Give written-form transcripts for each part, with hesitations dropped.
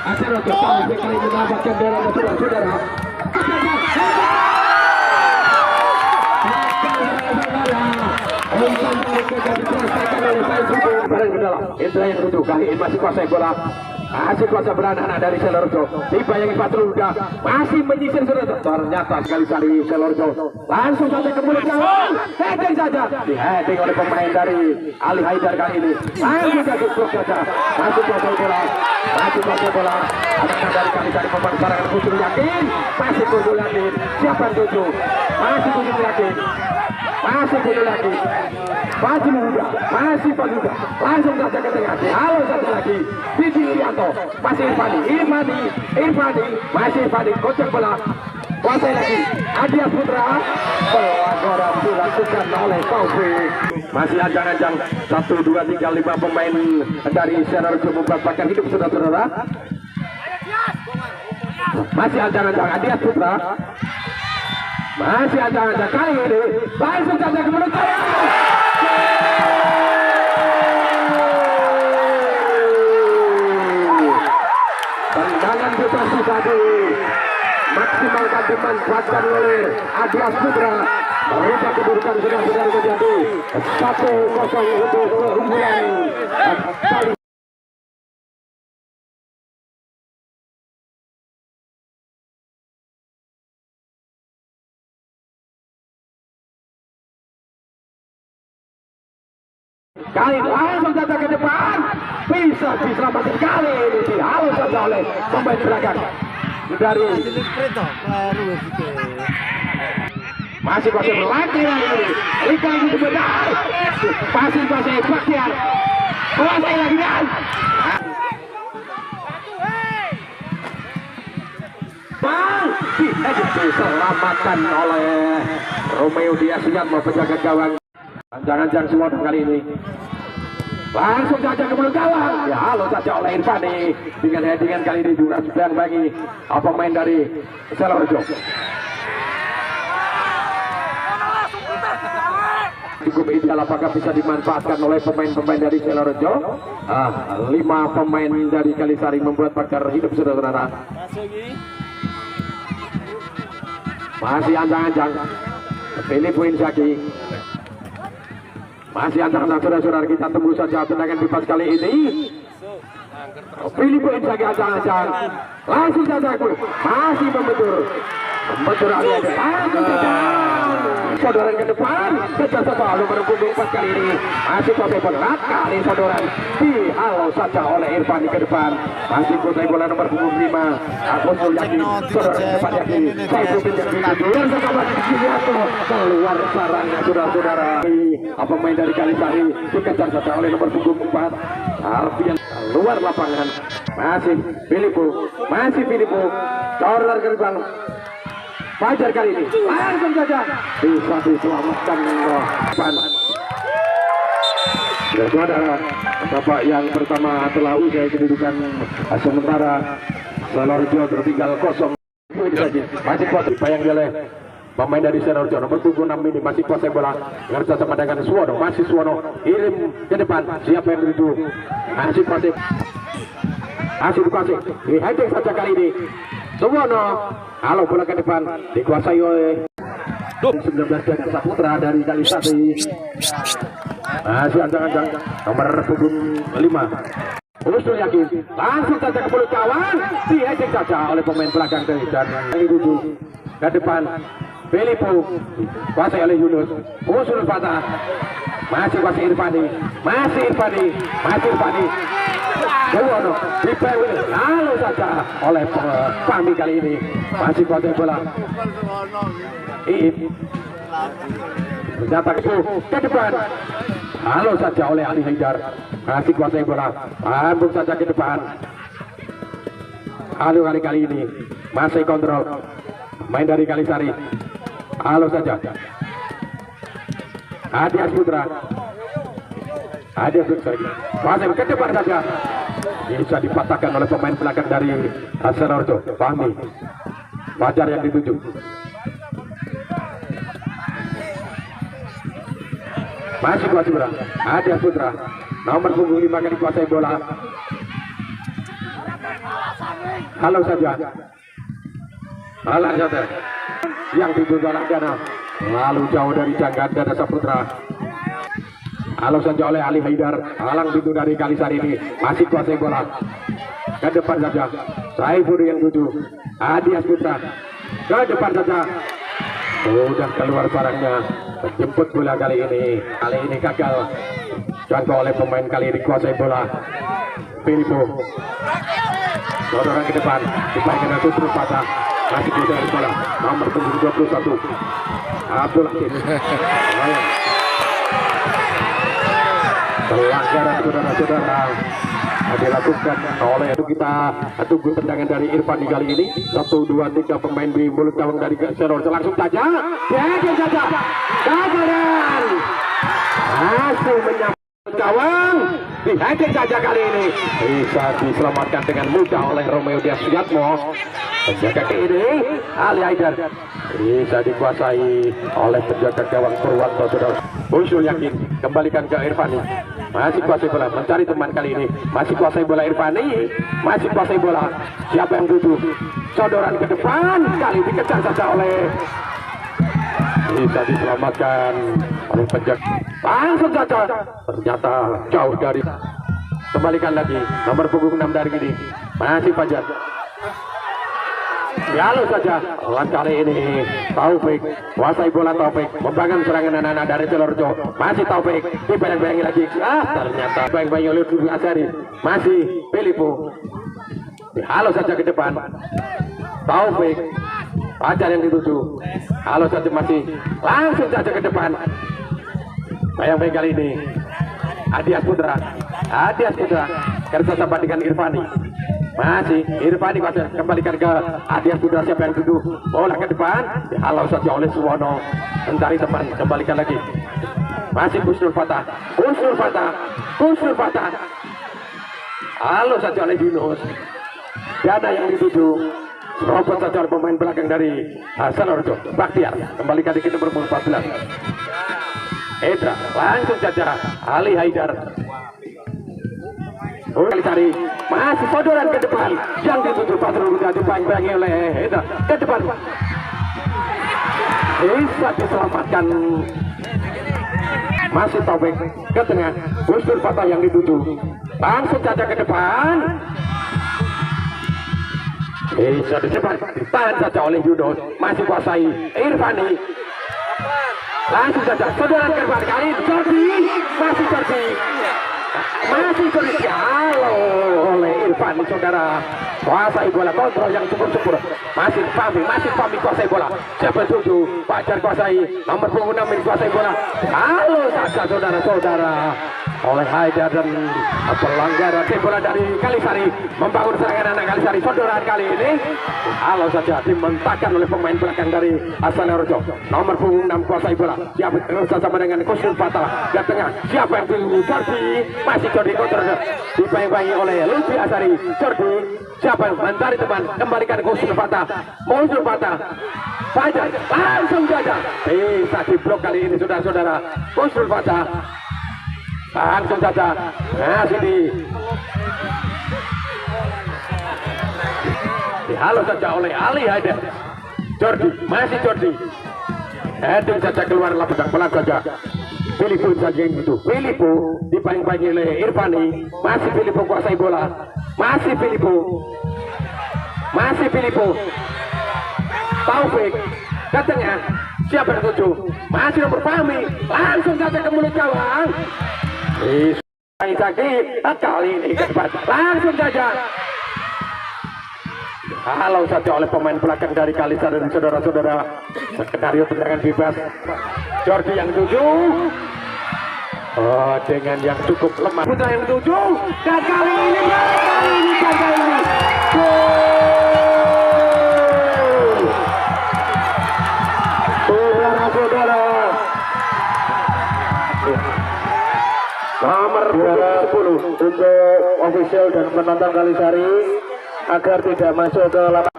Acara kembali kali mendapatkan bola saudara-saudara. Indra yang duduk kali ini masih kuasai bola, masih kuasa beranak-anak dari Selorjo. Dibayangi Patruda masih menyisir saudara. Ternyata sekali-kali Selorjo langsung saja ke mulut gawang, heading saja, di-heading oleh pemain dari Ali Haidar kali ini. Langsung saja blok saja, masih kuasai bola, masih kuasai bola. Anak dari kali tadi pemain serangan Kucing yakin, masih Kucing yakin. Siapa yang tujuh? Masih Kucing yakin. Masih Kucing lagi, masih muda, masih Paduda, langsung saja ke tengah. Halo satu lagi, Didi Irianto, masih Irfani, masih Irfani, kocok bola, kuasai lagi, Adia Putra, pelanggaran dilakukan oleh Taufik. Masih ajang-ajang 1, 2, 3, 5 pemain dari Selorjo membatalkan hidup saudara-saudara. Masih ajang-ajang Adia Putra. Masih ada kali ini langsung saja ke mulut tendangan bebas tadi maksimalkan dimanfaatkan oleh Adias Putra, merubah kedudukan sudah menjadi 1-0 untuk keunggulan kali. Kali langsung saja ke depan, bisa diselamatkan kali ini. Halo saja oleh pemain belakang dari masih berlatih lagi. Rika itu benar, masih Bastian, kuasai lagi kan. Diselamatkan oleh Romeo Diaz yang mau penjaga gawang. Jangan-jangan semua kali ini langsung saja ke mulut gawang. Ya halo saja oleh Irfani dengan headingan kali ini juga sedang bagi pemain dari Selorjo. Cukup ideal, apakah bisa dimanfaatkan oleh pemain-pemain dari Selorjo? 5 pemain dari Kalisari membuat pagar hidup saudara-saudara. Masih anjang-anjang Filippo Inzaghi. Masih antara saudara-saudara kita tunggu saja tendangan bebas kali ini. Filippo Inzaghi ajang-ajang langsung saja masih membentur alias langsung saja saudara ke depan kerjasama nomor punggung 4 kali ini masih kuasai berat kali saudara dihalau saja oleh Irfani ke depan, masih kuasai bola nomor punggung 5 Agus Mulyadi saudara ke depan yakin saya pun keluar sarangnya saudara-saudara. Pemain dari Kalisari dikejar saja oleh nomor punggung 4 Alfian luar lapangan, masih Filippo corner ke depan. Fajar kali ini langsung saja bisa diselamatkan saudara. Babak yang pertama telah usai, kedudukan sementara Selorjo tertinggal 0. Masih kuat bayang oleh pemain dari Selorjo nomor 26 ini, masih kuasai bola ngerja sama dengan Suwono, masih Suwono kirim ke depan, siapa yang dituju masih kuasai di-heading saja kali ini Suwono. Halo bola ke depan dikuasai oleh 19 dari Saputra dari Kalisari. Masih ancang-ancang nomor punggung 5 Usul yakin langsung saja ke mulut kawan, di-heading saja oleh pemain belakang dari dan itu ke depan. Filippo kuasai oleh Yunus, usul patah, masih kuasai Irfani. Suwono dipewil lalu saja oleh Fahmi kali ini, masih kuasai bola. Ternyata ke depan, halo saja oleh Ali Haidar, masih kuasai bola, sambung saja ke depan. Halo kali ini masih kontrol main dari Kalisari. Halo saja Adias Putra, masih ke depan saja, bisa dipatahkan oleh pemain belakang dari Selorjo. Fahmi Fajar yang dituju, masih kuasai bola. Adias Putra nomor punggung 5 kali kuasai bola. Halau saja. Halau saja. Yang diduga Dana. Lalu jauh dari jangkauan Dada Saputra. Halau saja oleh Ali Haidar. Halang pintu dari Kalisari ini. Masih kuasai bola. Ke depan saja. Saiful yang 7. Adias Putra. Ke depan saja. Sudah keluar barangnya. Jemput bola kali ini. Kali ini gagal. Jangkau oleh pemain kali ini kuasai bola. Filipo. Dorong ke depan. Dipakai ke terus patah. Masih kuasai bola. Nomor 21. Abdul Hakim. Pelanggaran saudara-saudara dilakukan oleh kita tunggu tendangan dari Irfan di kali ini. 1, 2, 3 pemain di mulut gawang dari Selor langsung saja gagalan masih menyambut gawang dihajar saja kali ini bisa diselamatkan dengan mudah oleh Romeo Diasuyatmo. Penjaga kiri Ali Haidar bisa dikuasai oleh penjaga gawang Purwanto. Saudara Usul yakin kembalikan ke Irfani, masih kuasai bola, mencari teman kali ini, masih kuasai bola Irfani, masih kuasai bola. Siapa yang duduk? Sodoran ke depan kali dikejar saja oleh, bisa diselamatkan oleh penjaga. Langsung saja ternyata jauh dari. Kembalikan lagi nomor punggung 6 dari ini masih Fajar. Lalu saja kali ini Taufik kuasai bola. Taufik membangun serangan anak-anak dari Celorjo. Masih Taufik dibayang-bayangi lagi. Ternyata bayang-bayangi oleh Dudung Asari. Masih Filipo. Halo saja ke depan Taufik. Fajar yang dituju. Halo saja masih langsung saja ke depan. Bayang-bayang kali ini Adias Putra. Adias Putra kerja sama dengan Irfani. Masih Irfani kembalikan ke Adias Putra. Siapa yang duduk bola ke depan dihalau saja oleh Suwono. Mencari teman, kembalikan lagi. Masih Kusnul Fatah. Kusnul Fatah. Kusnul Fatah. Halau saja oleh Yunus. Dana yang dituju robot saja oleh pemain belakang dari Selorjo. Baktiar kembalikan di nomor 14. Edra langsung saja Ali Haidar. Kalisari masih sodoran ke depan yang dituju Patrul sudah dibayang-bayangi oleh Edra ke depan. Bisa diselamatkan. Masih Taufik ke tengah. Kusnul Fatah yang dituju langsung saja ke depan. Bisa ditahan saja oleh Yunus. Masih kuasai Irfani. Langsung saja saudara ke depan kali Jordi. Masih Jordi. Masih Jordi. Halo oleh Irfani saudara. Kuasai bola, kontrol yang cukup. Masih Fahmi kuasai bola. Siapa tuju? Fajar kuasai. Nomor 26 kuasai bola. Halo saja saudara-saudara. Oleh Haidar dan pelanggaran bola dari Kalisari. Membangun serangan anak Kalisari. Saudaraan kali ini halo saja dimentahkan oleh pemain belakang dari Astana Rojo. Nomor 6 kuasai bola. Siapa bersama dengan Kusnul Fatah di tengah. Siapa yang dulu? Jordi. Masih Jordi kontrol. Dibayang-bayangi oleh Lutfi Asari. Jordi. Siapa yang mencari teman? Kembalikan Kusnul Fatah. Kusnul Fatah. Fajar langsung saja bisa diblok kali ini saudara-saudara. Kusnul Fatah langsung saja masih dihalau saja oleh Ali Haidar. Jordi, masih Jordi. Heading saja keluar lapangan pelan saja. Filipo saja yang itu. Filipo dibayang-bayangi oleh Irfani. Masih Filipo kuasai bola. Masih Filipo. Taufik ke tengah. Siapa yang tuju? Masih nomor Fahmi. Langsung saja ke mulut gawang. Kali ini ke depan. Langsung saja halau saja oleh pemain belakang dari Kalisari dan saudara-saudara. Skenario tendangan bebas. Jordi yang tuju. Dengan yang cukup lemah. Putra yang tuju. Dan kali ini saudara-saudara. Nomor 10 untuk official dan penonton Kalisari agar tidak masuk ke lapangan.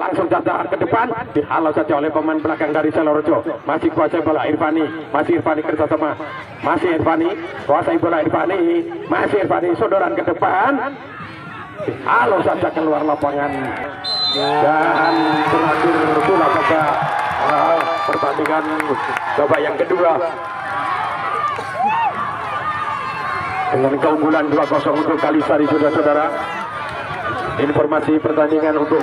langsung saja ke depan, dihalau saja oleh pemain belakang dari Selorojo. Masih kuasai bola Irfani, masih Irfani kerjasama, masih Irfani kuasai bola Irfani, masih Irfani sodoran ke depan, dihalau saja keluar lapangan. Dan terakhir bola pada pertandingan babak yang kedua dengan keunggulan 2-0 untuk Kalisari, saudara-saudara. Informasi pertandingan untuk